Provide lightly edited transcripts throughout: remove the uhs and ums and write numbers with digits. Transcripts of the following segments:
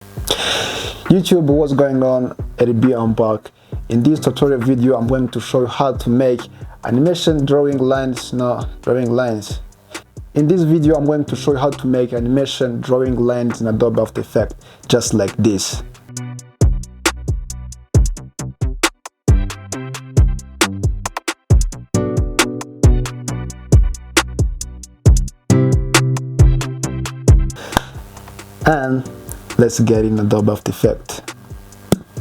YouTube, what's going on? Adobe, I'm back. In this tutorial video, I'm going to show you how to make animation drawing lines. In this video, I'm going to show you how to make animation drawing lines in Adobe After Effects, just like this. And let's get in Adobe After Effects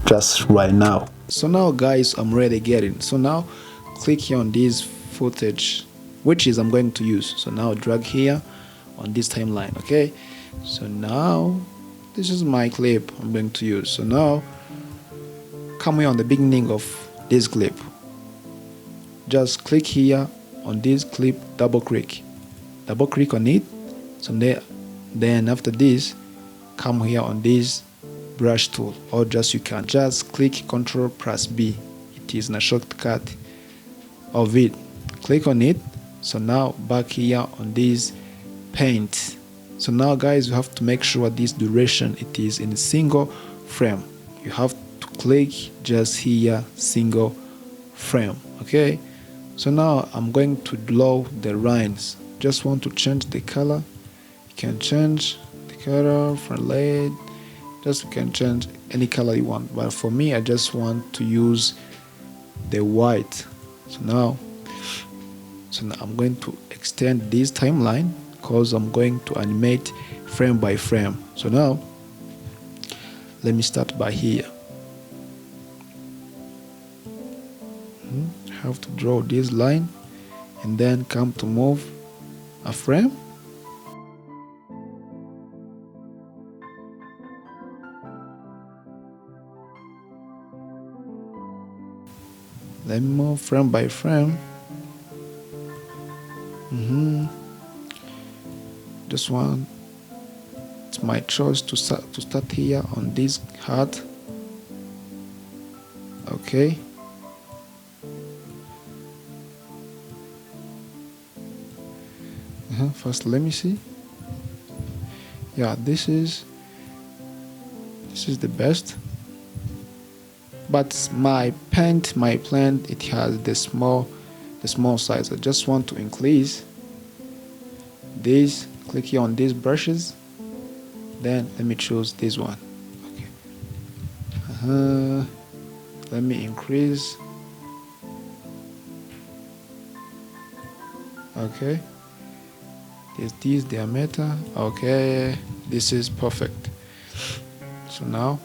just right now. So now guys, I'm ready to get in. So now click here on this footage, which is I'm going to use. So now drag here on this timeline. Okay, so now this is my clip I'm going to use. So now come here on the beginning of this clip, just click here on this clip, double click on it. So then after this, come here on this brush tool, or you can just click Ctrl+B. It is a shortcut of it. Click on it. So now back here on this paint. So now guys, you have to make sure this duration it is in a single frame. You have to click just here, single frame. Okay, so now I'm going to draw the lines. Just want to change the color. You can change the color from red. You can change any color you want, but for me I just want to use the white. So now I'm going to extend this timeline because I'm going to animate frame by frame. So now let me start by here. I have to draw this line and then come to move a frame. Let me move frame by frame. Just one. It's my choice to start here on this heart. Okay. First, let me see. Yeah, this is the best. But my plant, it has the small size. I just want to increase this. Click here on these brushes. Then let me choose this one. Okay. Let me increase. Okay. Is this diameter? Okay. This is perfect. So now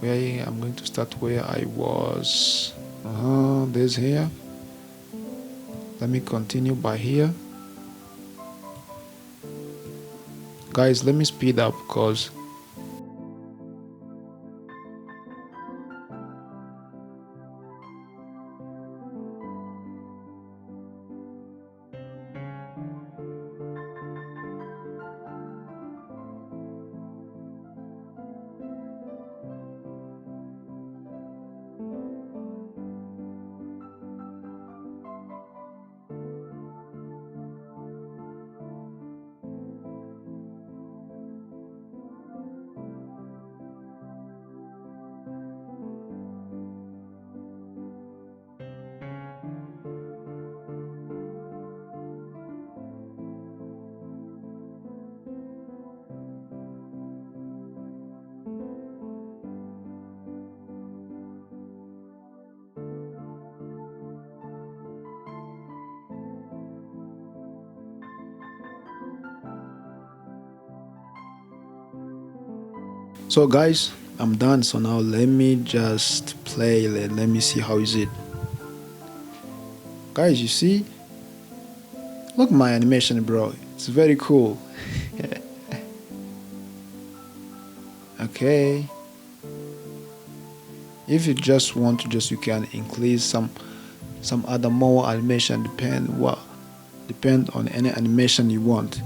I'm going to start where I was. This here. Let me continue by here. Guys, let me speed up because so guys, I'm done. So now let me just play. Let me see how is it. Guys, you see? Look my animation, bro. It's very cool. Okay. If you just want to, you can increase some other more animation. Depend on any animation you want.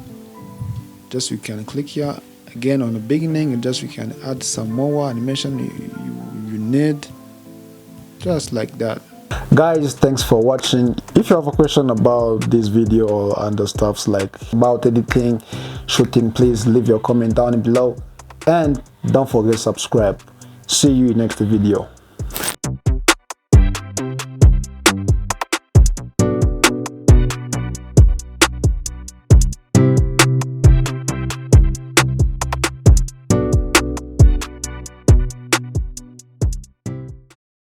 You can click here again on the beginning, and you can add some more animation you need, just like that. Guys, thanks for watching. If you have a question about this video or other stuffs like about editing, shooting, please leave your comment down below, and don't forget to subscribe. See you in next video.